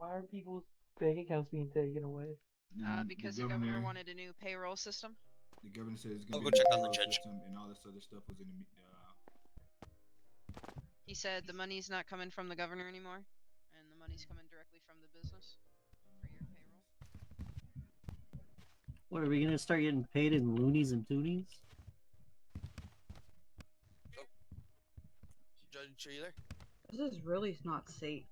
Why are people's bank accounts being taken away? Because the governor wanted a new payroll system. The governor said it's going I'll to be go a check on the payroll judge. system, and all this other stuff was in the. He said the money's not coming from the governor anymore, and the money's coming directly from the business for your payroll. What, are we gonna start getting paid in loonies and toonies? Oh. Judge, are you there? This is really not safe.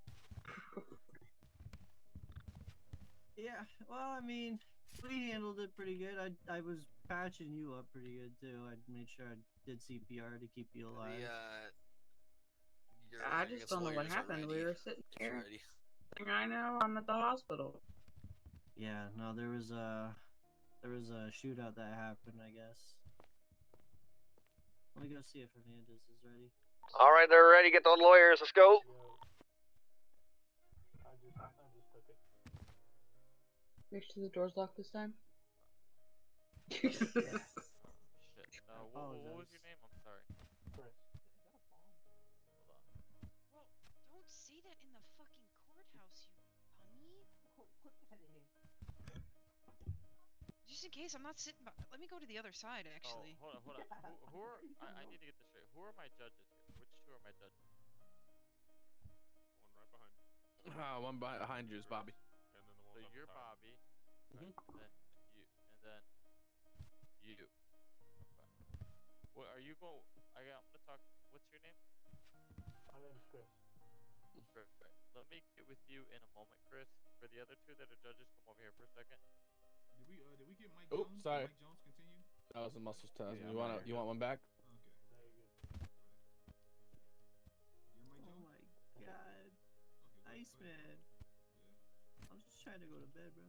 Yeah, well, I mean, we handled it pretty good. I was patching you up pretty good too. I made sure I did CPR to keep you alive. I just don't know what happened. We were sitting here. I know, I'm at the hospital. Yeah, no, there was a shootout that happened, I guess. Let me go see if Hernandez is ready. Alright, they're ready. Get the lawyers. Let's go. I just took it. Make sure the door's locked this time. Shit. What was your name? I'm sorry. Chris. Hold on. Well, don't say that in the fucking courthouse, you bummy. Look at him. Just in case I'm not sitting by. Let me go to the other side, actually. Oh, hold on. Who are? I need to get this straight. Who are my judges here? Which two are my judges? One right behind. One behind you is Bobby. And then the one. So you're Bobby. Right, and then you. And then you. Okay. What are you going? I'm gonna talk. What's your name? My name's Chris. Perfect. Let me get with you in a moment, Chris. For the other two that are judges, come over here for a second. Did we get Mike Oh, Jones? sorry. Did Mike Jones continue? That was a muscle test. Yeah, you want one back? Okay. You're Mike Oh Jones? my god. Okay, Nice, go ahead. man. Yeah. I'm just trying to go to bed, bro.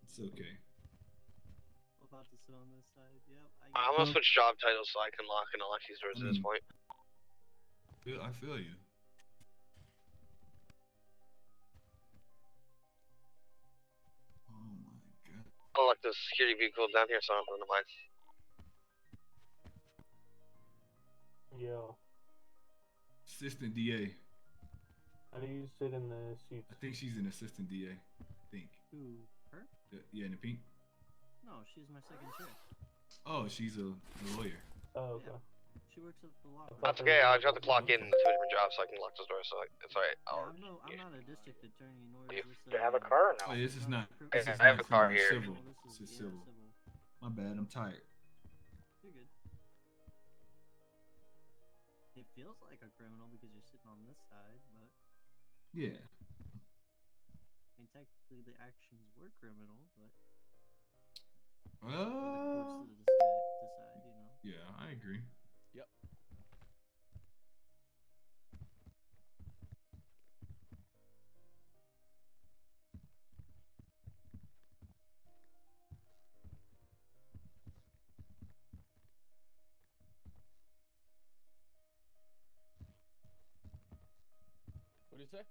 It's okay. I'm about to sit on this side. Yep. I'm gonna switch job titles so I can lock and unlock these doors at this point. I feel you. Oh my god. I'll lock the security vehicle down here so I don't run the mine. Yo. Assistant DA. How do you sit in the seat? I think she's an assistant DA. I think. Who? Her? Yeah, in the pink. No, she's my second shift. Oh, she's a lawyer. Oh, okay. Yeah. She works at the law. That's okay. I just have to clock in to a different job so I can lock those doors. So it's alright. Yeah, I'm not a district attorney, nor is this. Do you have a car or no? Oh, this is not. I This is have not a car criminal, here. Civil. This is civil. My bad. I'm tired. You're good. It feels like a criminal because you're sitting on this side, but Yeah. I mean, technically the actions were criminal, but Uh. for the courts to decide, you know. Yeah, I agree. Yep. What do you say?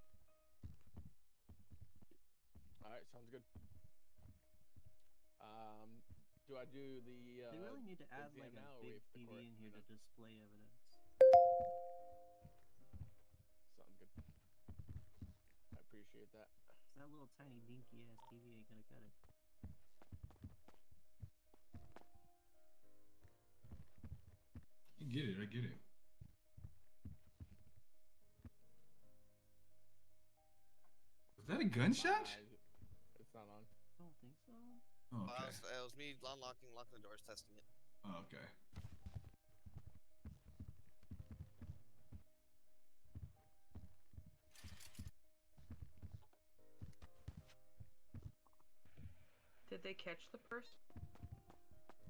Alright, sounds good. Do I do the They really need to add like a now or big wait for the TV court? in here to display evidence. Sounds good. I appreciate that. That little tiny dinky ass TV ain't gonna cut it. I get it. I get it. Was that a gunshot? It's not on. I don't think so. Oh, okay. It was me locking the doors, testing it. Oh, okay. Did they catch the person?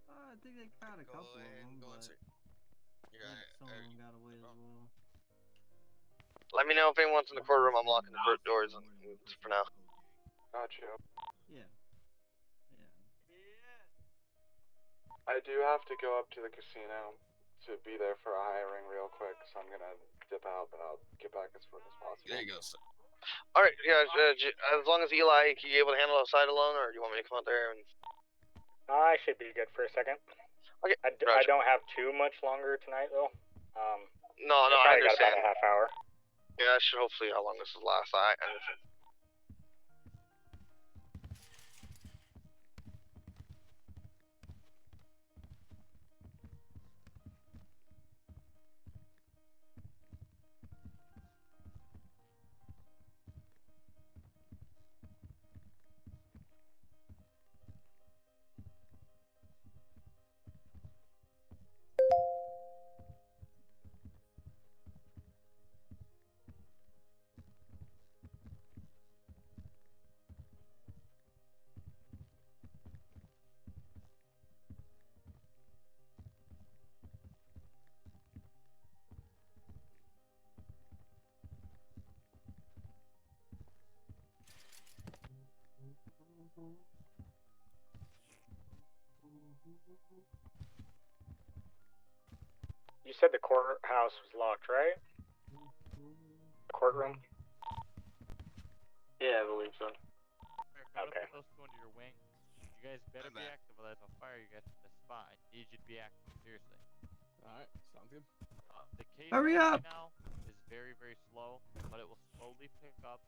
I think they caught a couple of them, but some of them got away as well. Let me know if anyone's in the courtroom. I'm locking the doors for now. Gotcha. Yeah. I do have to go up to the casino to be there for a hiring real quick, so I'm gonna dip out, but I'll get back as quick as possible. There you go, sir. Alright, yeah, as long as Eli, can you able to handle outside alone, or do you want me to come out there and... I should be good for a second. Okay, I don't have too much longer tonight, though. No, I got understand. about a half hour. Yeah, that should hopefully how long this will last. You said the courthouse was locked, right? The courtroom? Yeah, I believe so. Okay. Put those two under your wing. You guys better be active. While that's on fire, you guys in the spot. I need you to be active. Seriously. Alright, sounds good. The case Hurry right up! now is very, very slow, but it will slowly pick up.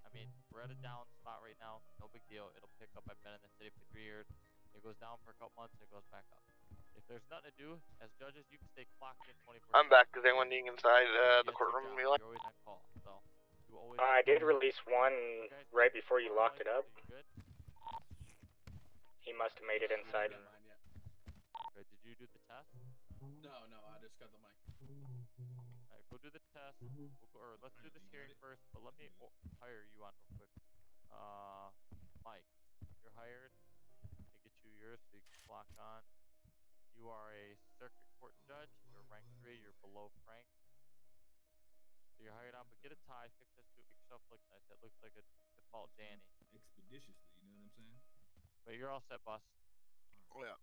I mean, we're at a down spot right now. No big deal. It'll pick up. I've been in the city for 3 years. It goes down for a couple months. It goes back up. If there's nothing to do, as judges, you can stay clocked in 24/7. I'm back. Is anyone needing inside the That's courtroom? your job. You're always on call, so you always. I did release one right before you locked it up. You good? He must have made it inside. Okay, did you do the test? No, I just got the mic. Alright, go do the test. Let's do this hearing first, but let me hire you on real quick. Mike, you're hired. Let me get you yours so you can clock on. You are a circuit court judge. You're rank 3. You're below Frank. So you're hired on, but get a tie. Fix that suit. Make yourself look nice. That looks like a default Danny. Expeditiously, you know what I'm saying? But you're all set, boss. Oh yeah.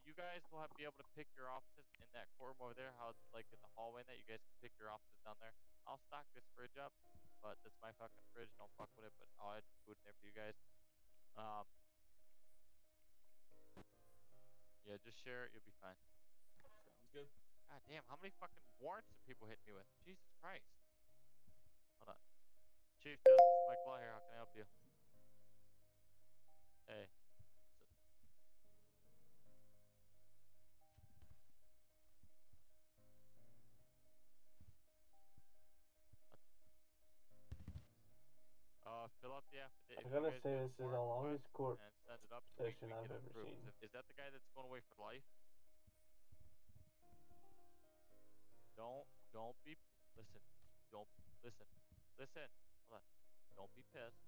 You guys will be able to pick your offices in that courtroom over there. How, like in the hallway, that you guys can pick your offices down there. I'll stock this fridge up, but that's my fucking fridge. Don't fuck with it. But I'll add food in there for you guys. Yeah, just share it. You'll be fine. Sounds good. God damn, how many fucking warrants have people hit me with? Jesus Christ. Hold on. Chief Justice Mike Law here. How can I help you? Hey. Fill out the affidavit. I gotta say, this is the longest court and send it up so we session can I've get it ever approved. seen. Is that the guy that's going away for life? Don't be. Listen. Don't listen. Listen. Hold on. Don't be pissed.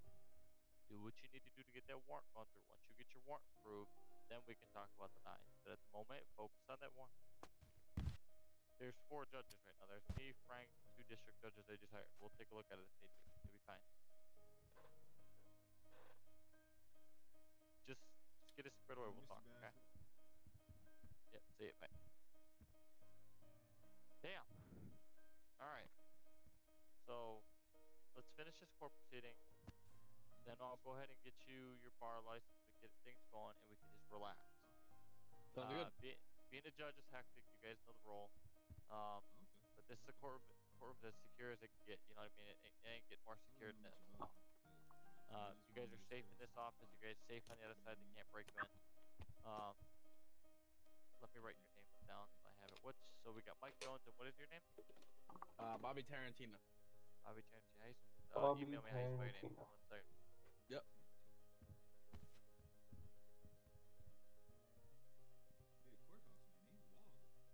Do what you need to do to get that warrant gone through. Once you get your warrant approved, then we can talk about the 9. But at the moment, focus on that warrant. There's 4 judges right now. There's me, Frank, 2 district judges they just hired. We'll take a look at it if need be. It'll be fine. Just get it squared away. We'll talk. Okay. Yep. See it. Bye. Damn. All right. So let's finish this court proceeding. Then I'll go ahead and get you your bar license. We get things going, and we can just relax. Sounds good. Being a judge is hectic. You guys know the role. But this is a courtroom as secure as it can get. You know what I mean? It ain't get more secure than this. You guys are safe in this office. You guys safe on the other side. They can't break you in. Let me write your name down. I have it. So we got Mike Jones, and what is your name? Bobby Tarantino. Bobby Tarantino. Bobby Email me how you spell your name. Tarantino. 1 second. Yep. Hey, courthouse, man. These walls are...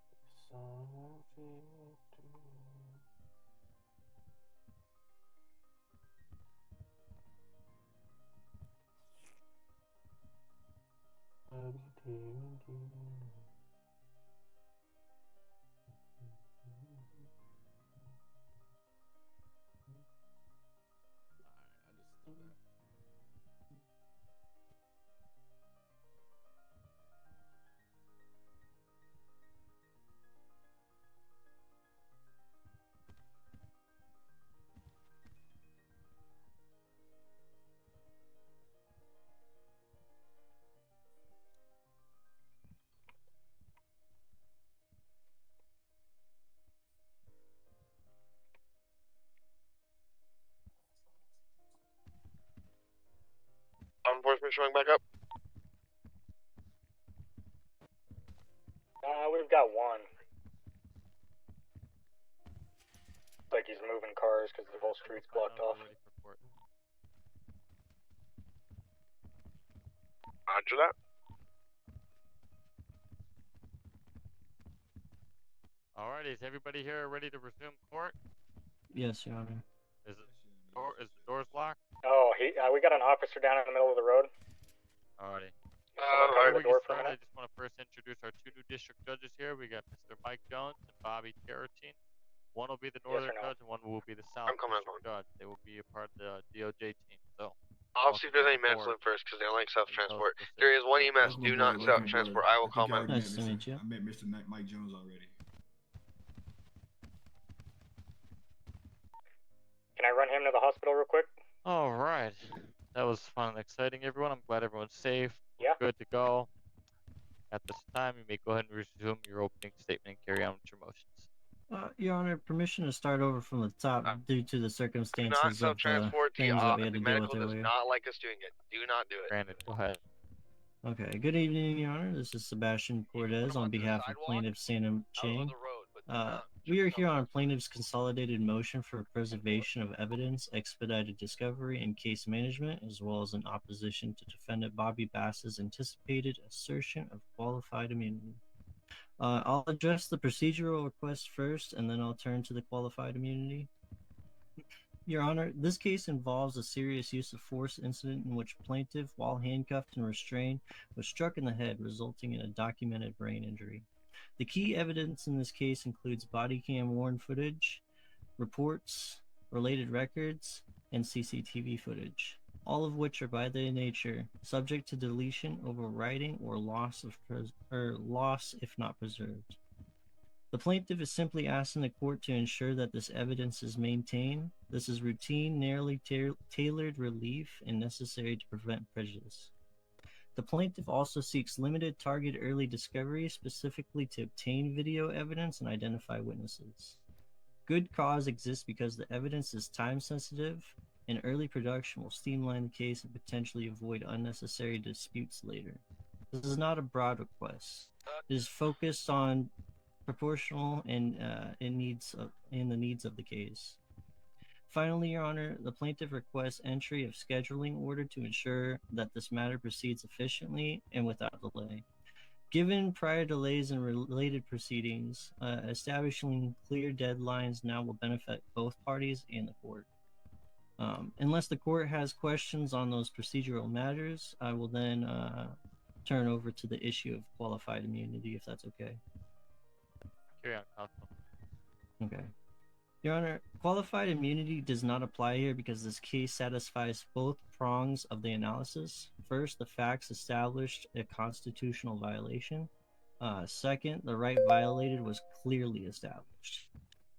Really? Son of victory. Bobby Tarantino. Alright, I just did that. enforcement showing back up? We've got one. Like he's moving cars because the whole street's blocked off. Roger that. Alrighty, is everybody here ready to resume court? Yes, Your Honor. Is the doors locked? Oh, we got an officer down in the middle of the road. Alrighty. Cover Before the we door get for a started, I minute. just want to first introduce our two new district judges here. We got Mr. Mike Jones and Bobby Tarantine. One will be the northern or no? judge and one will be the south district judge. They will be a part of the DOJ team. So I'll see if there's any meds in first because they don't like self-transport. There is one EMS. Do not self-transport. I will call my... Nice to meet you. I met Mr. Mike Jones already. Can I run him to the hospital real quick? Alright. That was fun and exciting, everyone. I'm glad everyone's safe. Yeah. Good to go. At this time, you may go ahead and resume your opening statement and carry on with your motions. Your Honor, permission to start over from the top due to the circumstances Do not of the self-transport. things that we had The to deal medical with does earlier. not like us doing it. Do not do it. Granted, go ahead. Okay, good evening, Your Honor. This is Sebastian Cortez on behalf of Plaintiff Santa Chang. We are here on plaintiff's consolidated motion for preservation of evidence, expedited discovery, and case management, as well as in opposition to defendant Bobby Bass's anticipated assertion of qualified immunity. I'll address the procedural request first, and then I'll turn to the qualified immunity. Your Honor, this case involves a serious use of force incident in which plaintiff, while handcuffed and restrained, was struck in the head, resulting in a documented brain injury. The key evidence in this case includes body cam worn footage, reports, related records, and CCTV footage, all of which are by their nature subject to deletion, overwriting, or loss if not preserved. The plaintiff is simply asking the court to ensure that this evidence is maintained. This is routine, narrowly tailored relief and necessary to prevent prejudice. The plaintiff also seeks limited target early discovery, specifically to obtain video evidence and identify witnesses. Good cause exists because the evidence is time sensitive, and early production will streamline the case and potentially avoid unnecessary disputes later. This is not a broad request. It is focused on proportional and the needs of the case. Finally, Your Honor, the plaintiff requests entry of scheduling order to ensure that this matter proceeds efficiently and without delay. Given prior delays in related proceedings, establishing clear deadlines now will benefit both parties and the court. Unless the court has questions on those procedural matters, I will then turn over to the issue of qualified immunity, if that's okay. Carry on, counsel. Okay. Your Honor, qualified immunity does not apply here because this case satisfies both prongs of the analysis. First, the facts established a constitutional violation. Second, the right violated was clearly established.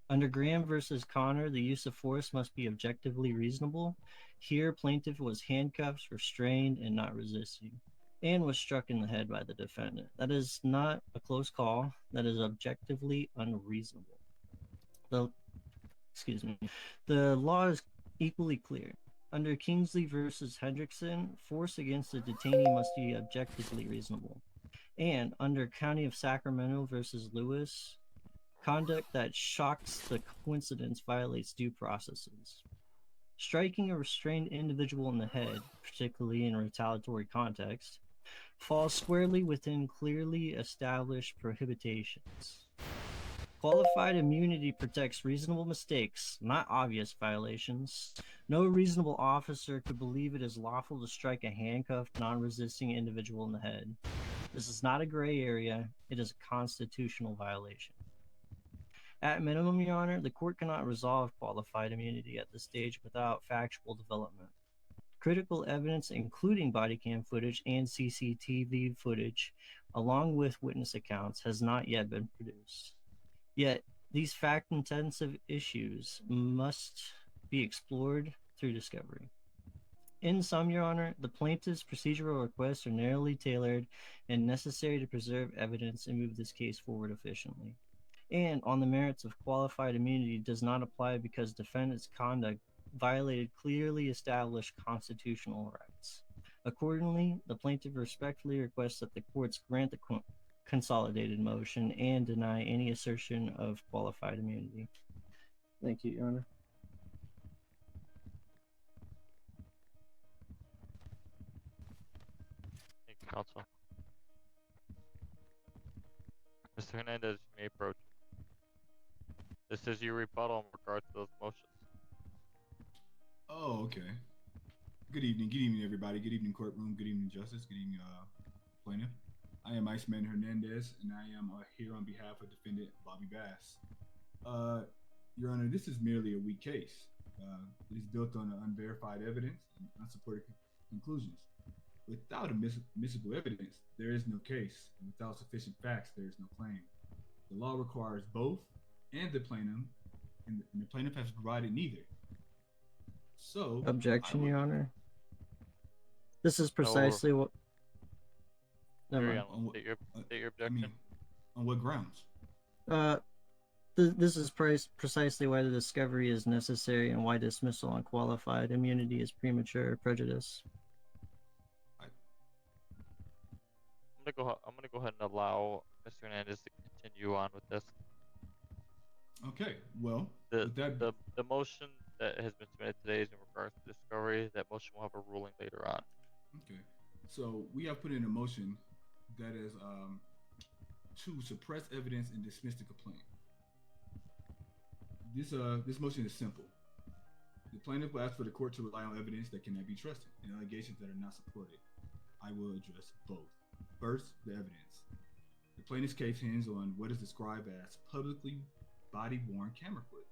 Under Graham versus Connor, the use of force must be objectively reasonable. Here, plaintiff was handcuffed, restrained, and not resisting, and was struck in the head by the defendant. That is not a close call. That is objectively unreasonable. The law is equally clear. Under Kingsley versus Hendrickson, force against a detainee must be objectively reasonable. And under County of Sacramento versus Lewis, conduct that shocks the coincidence violates due processes. Striking a restrained individual in the head, particularly in a retaliatory context, falls squarely within clearly established prohibitions. Qualified immunity protects reasonable mistakes, not obvious violations. No reasonable officer could believe it is lawful to strike a handcuffed, non-resisting individual in the head. This is not a gray area, it is a constitutional violation. At minimum, Your Honor, the court cannot resolve qualified immunity at this stage without factual development. Critical evidence, including body cam footage and CCTV footage, along with witness accounts, has not yet been produced. Yet, these fact-intensive issues must be explored through discovery. In sum, Your Honor, the plaintiff's procedural requests are narrowly tailored and necessary to preserve evidence and move this case forward efficiently. And on the merits of qualified immunity does not apply because defendant's conduct violated clearly established constitutional rights. Accordingly, the plaintiff respectfully requests that the courts grant the consolidated motion and deny any assertion of qualified immunity. Thank you, Your Honor. Thank you, counsel. Mr. Hernandez, you may approach. This is your rebuttal in regards to those motions. Oh, okay. Good evening, everybody. Good evening, courtroom. Good evening, justice. Good evening, plaintiff. I am Iceman Hernandez, and I am here on behalf of defendant Bobby Bass. Your Honor, this is merely a weak case. It is built on unverified evidence and unsupported conclusions. Without admissible evidence, there is no case, and without sufficient facts, there is no claim. The law requires both, and the plaintiff, and the plaintiff has provided neither. So, Objection, Your Honor. This is precisely what. Never mind. State your objection. I mean, on what grounds? This is precisely why the discovery is necessary and why dismissal on qualified immunity is premature or prejudice. I'm gonna go ahead and allow Mr. Hernandez to continue on with this. Okay, well, the motion that has been submitted today is in regards to discovery. That motion will have a ruling later on. Okay, so we have put in a motion that is to suppress evidence and dismiss the complaint. This motion is simple. The plaintiff will ask for the court to rely on evidence that cannot be trusted and allegations that are not supported. I will address both. First, the evidence. The plaintiff's case hinges on what is described as publicly body-worn camera footage.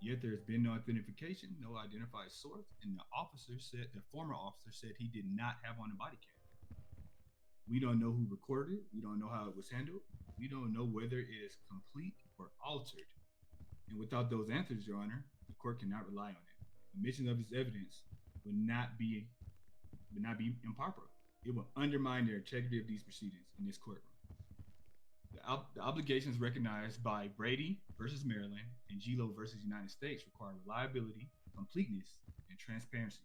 Yet there has been no identification, no identified source, and the former officer said he did not have on a body cam. We don't know who recorded it. We don't know how it was handled. We don't know whether it is complete or altered. And without those answers, Your Honor, the court cannot rely on it. Omission of this evidence would not be improper. It will undermine the integrity of these proceedings in this courtroom. The obligations recognized by Brady versus Maryland and Gilo versus United States require reliability, completeness, and transparency.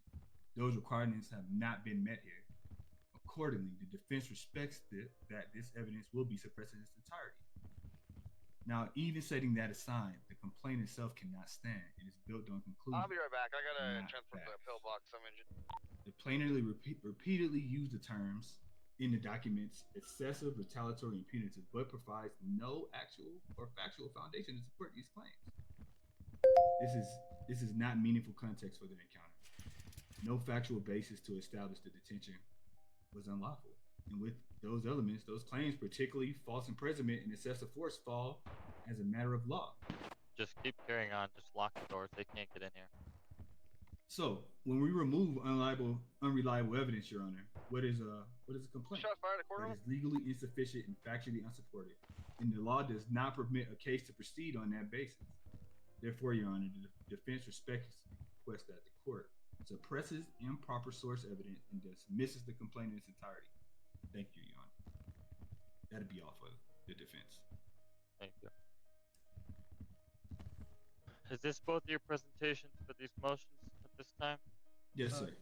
Those requirements have not been met here. Accordingly, the defense respects that this evidence will be suppressed in its entirety. Now, even setting that aside, the complaint itself cannot stand. It is built on conclusions. I'll be right back. I gotta not transport facts. the pillbox I'm injured. The plaintiff repeatedly used the terms in the documents excessive, retaliatory, and punitive, but provides no actual or factual foundation to support these claims. This is not meaningful context for the encounter. No factual basis to establish the detention was unlawful. And with those elements, those claims, particularly false imprisonment and excessive force, fall as a matter of law. Just keep carrying on. Just lock the doors. They can't get in here. So, when we remove unreliable evidence, Your Honor, what is a complaint? Shots fired at the courtroom? That is legally insufficient and factually unsupported, and the law does not permit a case to proceed on that basis. Therefore, Your Honor, the defense respects request that the court suppresses improper source evidence and dismisses the complaint in its entirety. Thank you, Your Honor. That'd be all for the defense. Thank you. Is this both your presentations for these motions at this time? Yes, sir.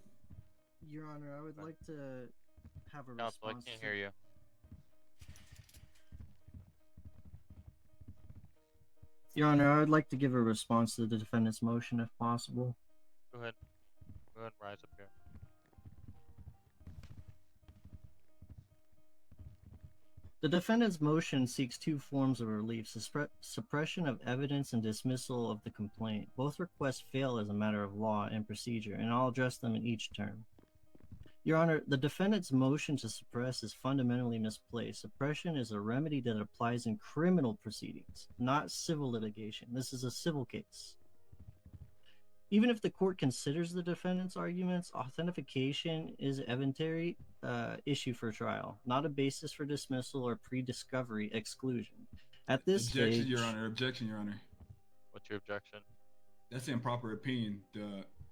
Your Honor, I would like to have a Counsel, response. I can't hear you. Your Honor, I would like to give a response to the defendant's motion if possible. Go ahead. Go ahead and rise up here. The defendant's motion seeks two forms of relief: suppression of evidence and dismissal of the complaint. Both requests fail as a matter of law and procedure, and I'll address them in each term. Your Honor, the defendant's motion to suppress is fundamentally misplaced. Suppression is a remedy that applies in criminal proceedings, not civil litigation. This is a civil case. Even if the court considers the defendant's arguments, authentication is an evidentiary issue for trial, not a basis for dismissal or pre-discovery exclusion. At this Objection, stage, Your Honor. Objection, Your Honor. What's your objection? That's an improper opinion.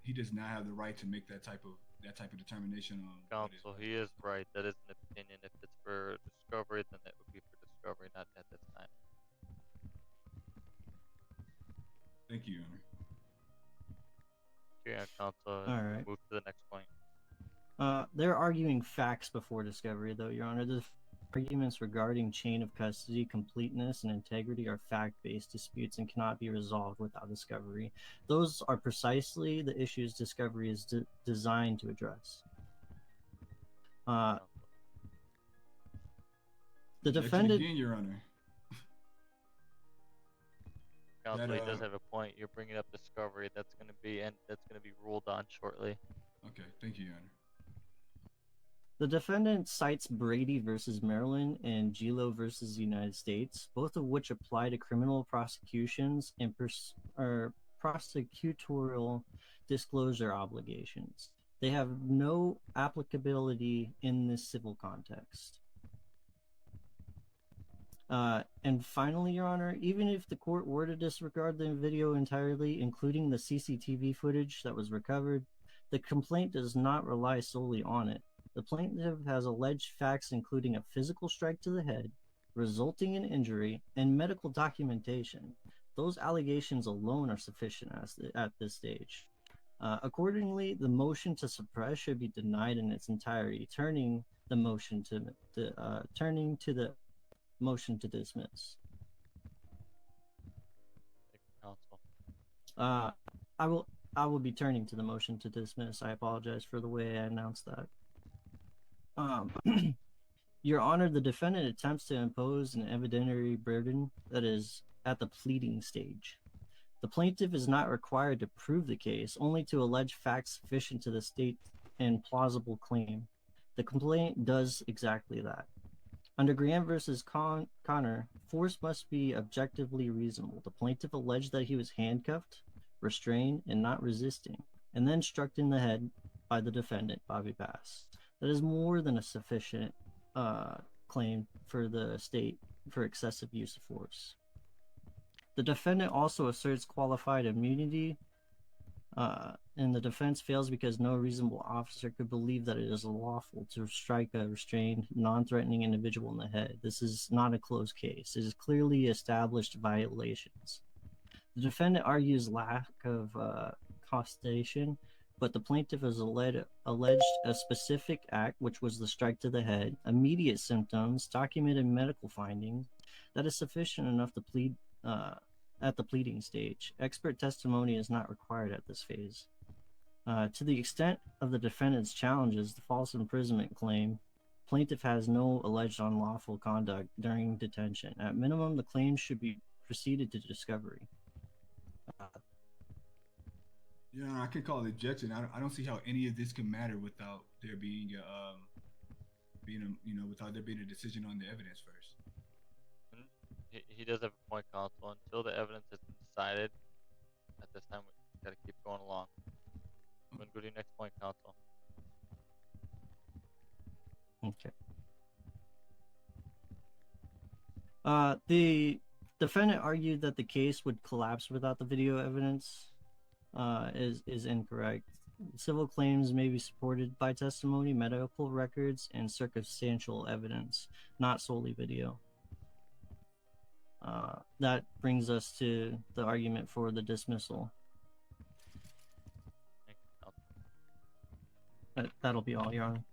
He does not have the right to make that type of determination on. Counsel, he is right. That is an opinion. If it's for discovery, then it would be for discovery, not at this time. Thank you, Your Honor. Yeah, counsel. All right. Move to the next point. they're arguing facts before discovery, though, Your Honor. The arguments regarding chain of custody, completeness, and integrity are fact-based disputes and cannot be resolved without discovery. Those are precisely the issues discovery is designed to address. The defendant... Again, Your Honor. Counsel, he does have a point. You're bringing up discovery. That's going to be ruled on shortly. Okay, thank you, Your Honor. The defendant cites Brady versus Maryland and Gilo versus the United States, both of which apply to criminal prosecutions and prosecutorial disclosure obligations. They have no applicability in this civil context. And finally, Your Honor, even if the court were to disregard the video entirely, including the CCTV footage that was recovered, the complaint does not rely solely on it. The plaintiff has alleged facts including a physical strike to the head, resulting in injury, and medical documentation. Those allegations alone are sufficient at this stage. Accordingly, the motion to suppress should be denied in its entirety, turning to the motion to dismiss. I will be turning to the motion to dismiss. I apologize for the way I announced that. Your Honor, the defendant attempts to impose an evidentiary burden that is at the pleading stage. The plaintiff is not required to prove the case, only to allege facts sufficient to the state and plausible claim. The complaint does exactly that. Under Graham versus Connor, force must be objectively reasonable. The plaintiff alleged that he was handcuffed, restrained, and not resisting, and then struck in the head by the defendant, Bobby Bass. That is more than a sufficient claim for the state for excessive use of force. The defendant also asserts qualified immunity, and the defense fails because no reasonable officer could believe that it is lawful to strike a restrained, non-threatening individual in the head. This is not a closed case. It is clearly established violations. The defendant argues lack of causation, but the plaintiff has alleged a specific act, which was the strike to the head, immediate symptoms, documented medical findings, that is sufficient enough to plead at the pleading stage. Expert testimony is not required at this phase. To the extent of the defendant's challenges, the false imprisonment claim, plaintiff has no alleged unlawful conduct during detention. At minimum, the claim should be proceeded to discovery. Yeah, I could call it objection. I don't see how any of this can matter without there being without there being a decision on the evidence first. He does have a point, counsel. Until the evidence has been decided, at this time we just gotta keep going along. I'm gonna go to your next point, counsel. Okay. The defendant argued that the case would collapse without the video evidence. Is incorrect. Civil claims may be supported by testimony, medical records, and circumstantial evidence, not solely video. That brings us to the argument for the dismissal. That'll be all, Your Honor.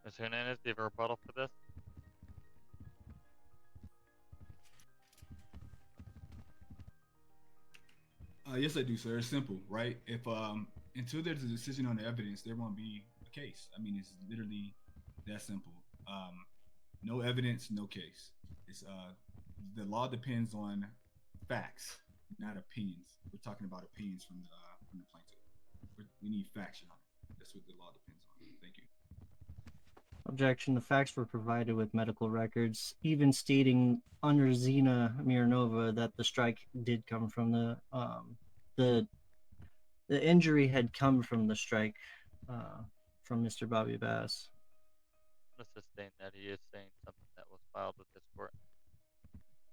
Ms. Hernandez, do you have a rebuttal for this? Yes, I do, sir. It's simple, right? If until there's a decision on the evidence, there won't be a case. I mean, it's literally that simple. No evidence, no case. It's the law depends on facts, not opinions. We're talking about opinions from the plaintiff. We need facts, Your Honor. That's what the law depends on. Thank you. Objection. The facts were provided with medical records, even stating under Zina Mironova that the strike did come from the injury had come from the strike from Mr. Bobby Bass. Let's sustain that he is saying something that was filed with this court.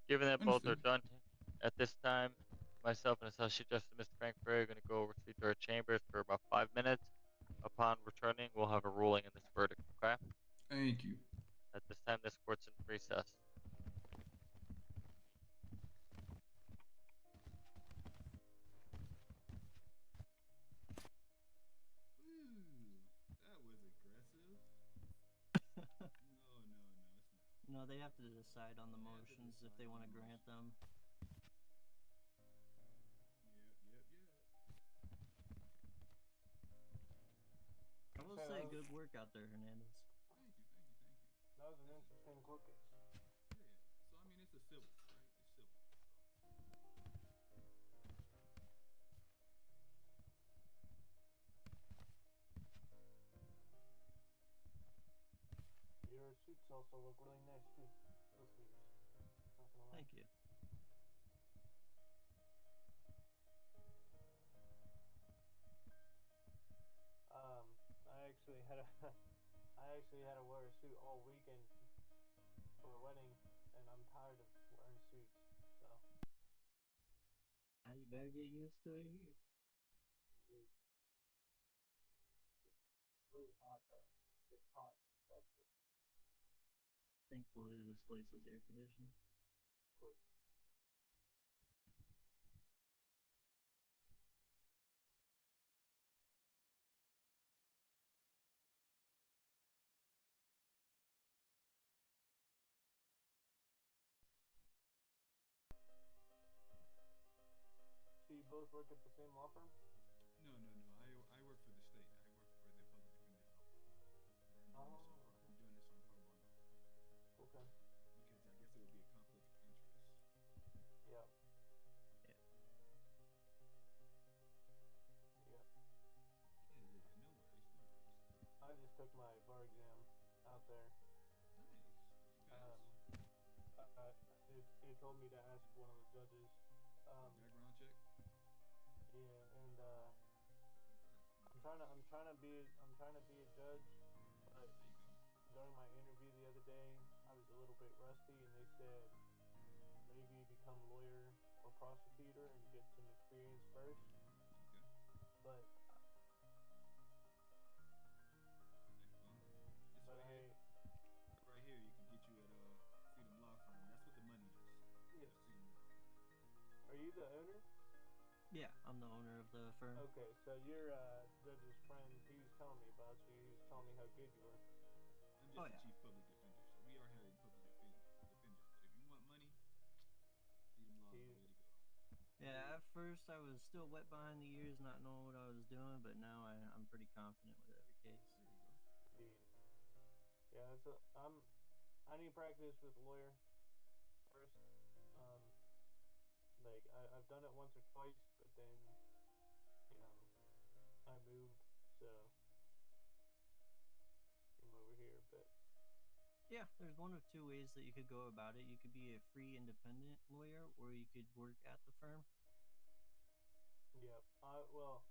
Given that both are done at this time, myself and Associate Justice Mr. Frank Ferrer are going to go oversee to our chambers for about 5 minutes. Upon returning, we'll have a ruling in this verdict, okay? Thank you. At this time, this court's in recess. No, they have to decide on the motions if they want to grant them. I will say good work out there, Hernandez. Thank you. That was an interesting court case. Yeah. So I mean, it's a civil, right? It's civil. Your suits also look really nice too. Both of yours. Not gonna lie. Thank you. I actually had to wear a suit all weekend for a wedding, and I'm tired of wearing suits. So. You better get used to it. Really hot there. It's hot. Thankfully, this place is air conditioned. Good. So you both work at the same law firm? No. I work for the state. I work for the public defender's office. But I'm doing this on pro bono. Okay. Because I guess it would be a conflict of interest. Yeah. Yeah. Yep. Yeah. No worries. I just took my bar exam out there. Nice. Did you pass? It told me to ask one of the judges. Background check. Yeah, and I'm trying to be a judge, but during my interview the other day, I was a little bit rusty, and they said maybe become lawyer or prosecutor and get some experience first. Okay. But Right here, you can get you at FiveM Law Firm. That's what the money is. Yes. Are you the owner? Yeah, I'm the owner of the firm. Okay, so you're Judge's friend. He was telling me about you. He was telling me how good you were. I'm just the chief public defender, so we are hiring public defenders. But if you want money, FiveM Law is the way to go. Yeah, at first I was still wet behind the ears, not knowing what I was doing, but now I'm pretty confident with every case. There you go. Indeed. Yeah, so I need practice with a lawyer first. Like I've done it once or twice, but then I moved, so came over here. But yeah, there's one of two ways that you could go about it. You could be a free independent lawyer, or you could work at the firm. yeah, my goal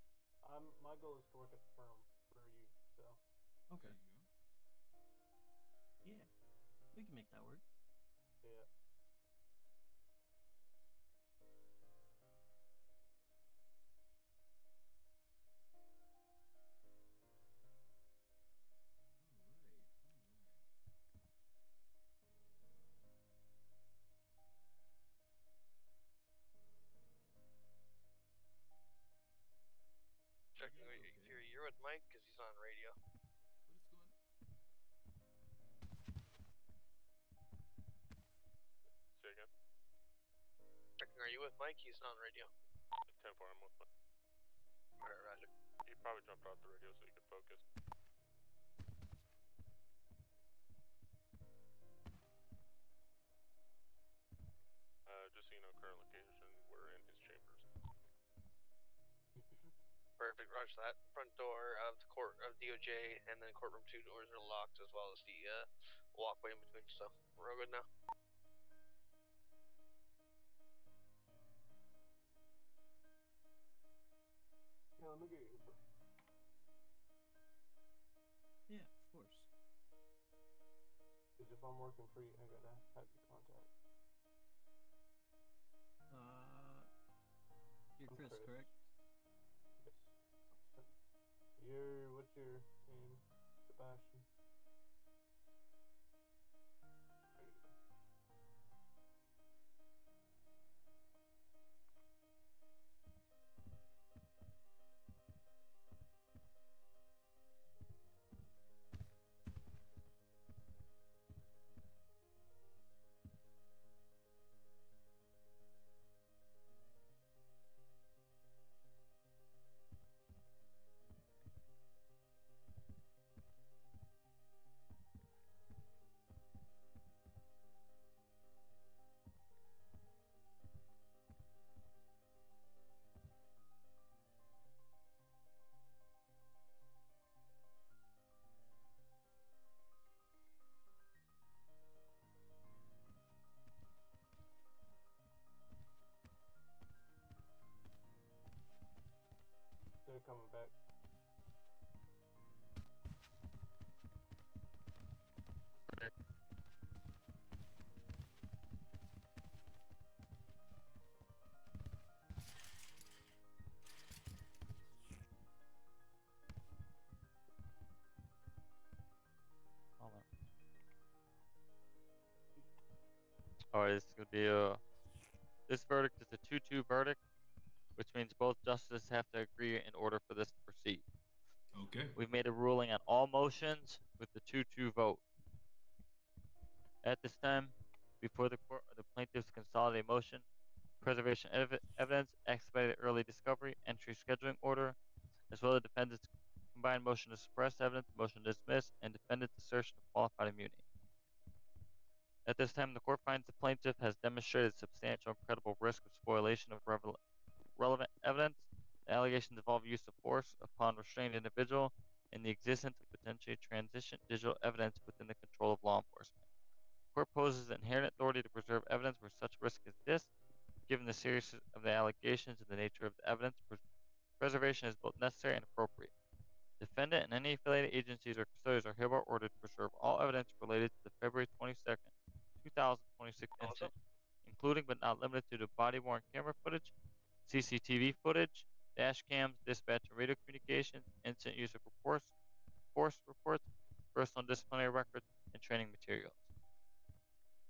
is to work at the firm for you. So okay. There you go. Yeah, we can make that work. Yeah. Checking you're with Mike because he's on radio. What is going on? Say again? Checking, are you with Mike? He's on radio. 10-4, I'm with Mike. Alright, roger. He probably jumped off the radio so he could focus. Just so you know, current location, we're in his chambers. Perfect, roger that. Front door of the court of DOJ and then courtroom 2 doors are locked, as well as the walkway in between, so we're all good now. Yeah, let me get your number. Yeah, of course. Because if I'm working for you, I gotta have your contact. You're Chris, correct? Yes. What's your name? Sebastian. There you go. they're coming back. Alright, this is gonna be this verdict is a 2-2 verdict, which means both justices have to agree in order for this to proceed. Okay. We've made a ruling on all motions with the 2-2 vote. At this time, before the court are the plaintiff's consolidated motion, preservation evidence, expedited early discovery, entry scheduling order, as well as defendant's combined motion to suppress evidence, motion to dismiss, and defendant's assertion of qualified immunity. At this time, the court finds the plaintiff has demonstrated substantial and credible risk of spoliation of relevant evidence. The allegations involve use of force upon restrained individual and the existence of potentially transition digital evidence within the control of law enforcement. The court poses the inherent authority to preserve evidence where such risk exists. Given the seriousness of the allegations and the nature of the evidence, preservation is both necessary and appropriate. Defendant and any affiliated agencies or custodians are hereby ordered to preserve all evidence related to the February 22nd, 2026 incident, including but not limited to the body-worn camera footage, CCTV footage, dash cams, dispatch and radio communications, incident user reports, force reports, personal disciplinary records, and training materials.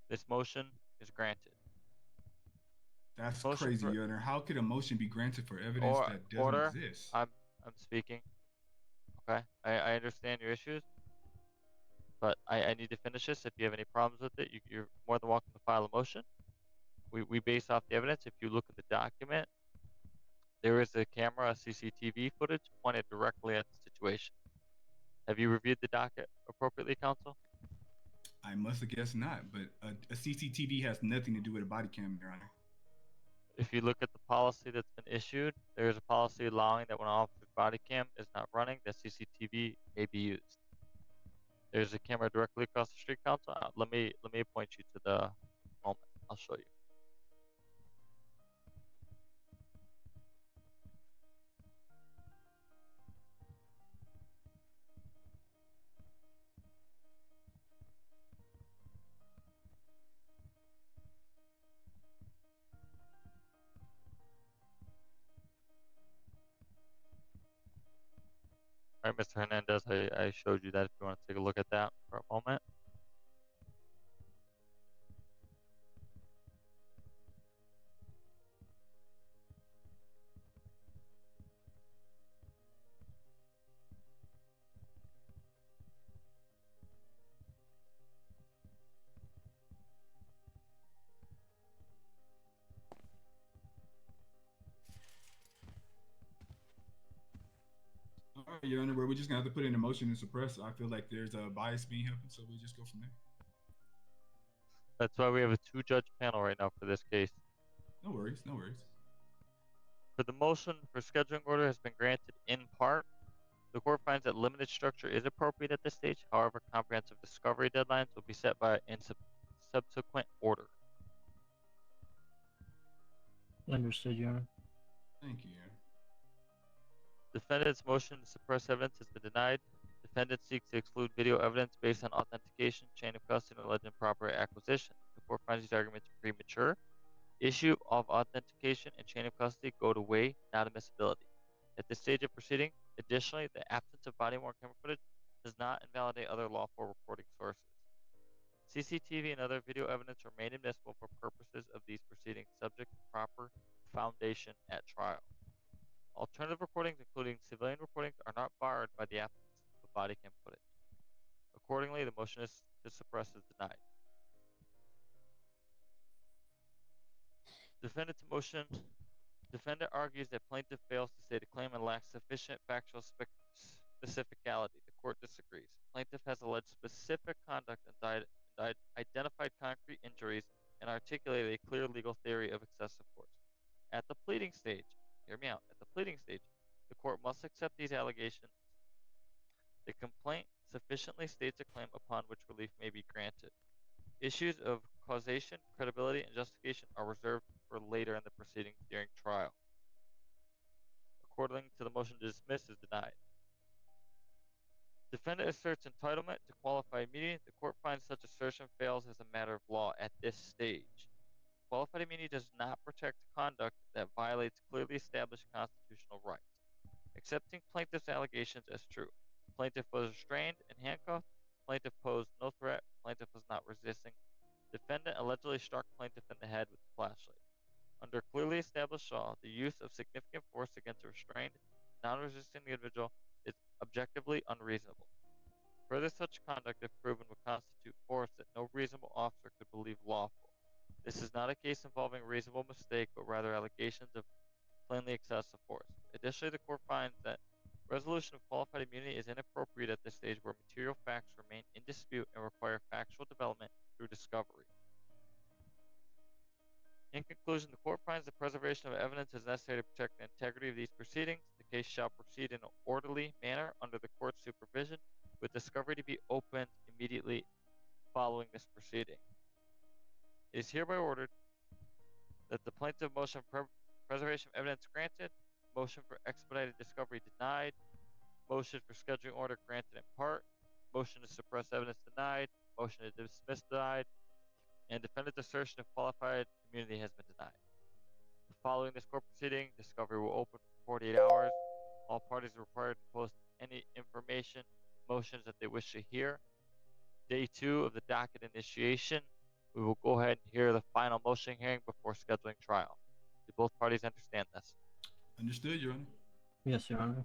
This motion is granted. That's Motion crazy, for- Your Honor. How could a motion be granted for evidence that doesn't order. exist? I'm speaking. Okay, I understand your issues, but I need to finish this. If you have any problems with it, you're more than welcome to file a motion. We base off the evidence. If you look at the document, there is a camera, CCTV footage pointed directly at the situation. Have you reviewed the docket appropriately, counsel? I must have guessed not, but a CCTV has nothing to do with a body cam, Your Honor. If you look at the policy that's been issued, there is a policy allowing that when an officer's body cam is not running, that CCTV may be used. There's a camera directly across the street, counsel. Let me point you to the moment. I'll show you. All right, Mr. Hernandez, I showed you that if you want to take a look at that for a moment. All right, Your Honor, we're just gonna have to put in a motion to suppress. I feel like there's a bias being happened, so we'll just go from there. That's why we have a 2-judge panel right now for this case. No worries, no worries. For the motion for scheduling order has been granted in part. The court finds that limited structure is appropriate at this stage. However, comprehensive discovery deadlines will be set by in subsequent order. Understood, Your Honor. Thank you, Your Honor. Defendant's motion to suppress evidence has been denied. Defendant seeks to exclude video evidence based on authentication, chain of custody, and alleged improper acquisition. The court finds these arguments premature. Issue of authentication and chain of custody go to weigh, not admissibility. At this stage of proceeding, additionally, the absence of body-worn camera footage does not invalidate other lawful recording sources. CCTV and other video evidence remain admissible for purposes of these proceedings, subject to proper foundation at trial. Alternative recordings, including civilian recordings, are not barred by the absence of body cam footage. Accordingly, the motion to suppress is denied. Defendant's motion. Defendant argues that plaintiff fails to state a claim and lacks sufficient factual specificality. The court disagrees. Plaintiff has alleged specific conduct and identified concrete injuries and articulated a clear legal theory of excessive force. At the pleading stage, hear me out, at the pleading stage, the court must accept these allegations. The complaint sufficiently states a claim upon which relief may be granted. Issues of causation, credibility, and justification are reserved for later in the proceedings during trial. According to to the motion to dismiss is denied. Defendant asserts entitlement to qualified immunity. The court finds such assertion fails as a matter of law at this stage. Qualified immunity does not protect conduct that violates clearly established constitutional rights. Accepting plaintiff's allegations as true. Plaintiff was restrained and handcuffed. Plaintiff posed no threat. Plaintiff was not resisting. Defendant allegedly struck plaintiff in the head with a flashlight. Under clearly established law, the use of significant force against a restrained, non-resisting individual is objectively unreasonable. Further, such conduct, if proven, would constitute force that no reasonable officer could believe lawful. This is not a case involving reasonable mistake, but rather allegations of plainly excessive force. Additionally, the court finds that resolution of qualified immunity is inappropriate at this stage where material facts remain in dispute and require factual development through discovery. In conclusion, the court finds the preservation of evidence is necessary to protect the integrity of these proceedings. The case shall proceed in an orderly manner under the court's supervision, with discovery to be opened immediately following this proceeding. It is hereby ordered that the plaintiff motion for preservation of evidence granted, motion for expedited discovery denied, motion for scheduling order granted in part, motion to suppress evidence denied, motion to dismiss denied, and defendant's assertion of qualified immunity has been denied. Following this court proceeding, discovery will open for 48 hours. All parties are required to post any information, motions that they wish to hear. Day 2 of the docket initiation, we will go ahead and hear the final motion hearing before scheduling trial. Do both parties understand this? Understood, Your Honor. Yes, Your Honor.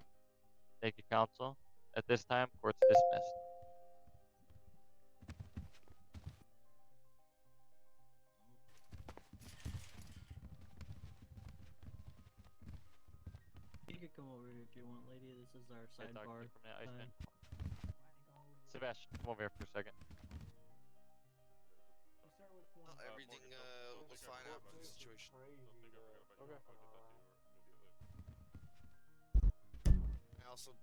Thank you, counsel. At this time, court's dismissed. You could come over here if you want, lady. This is our sidebar. Sebastian, come over here for a second. Everything was fine after the situation. Okay. I also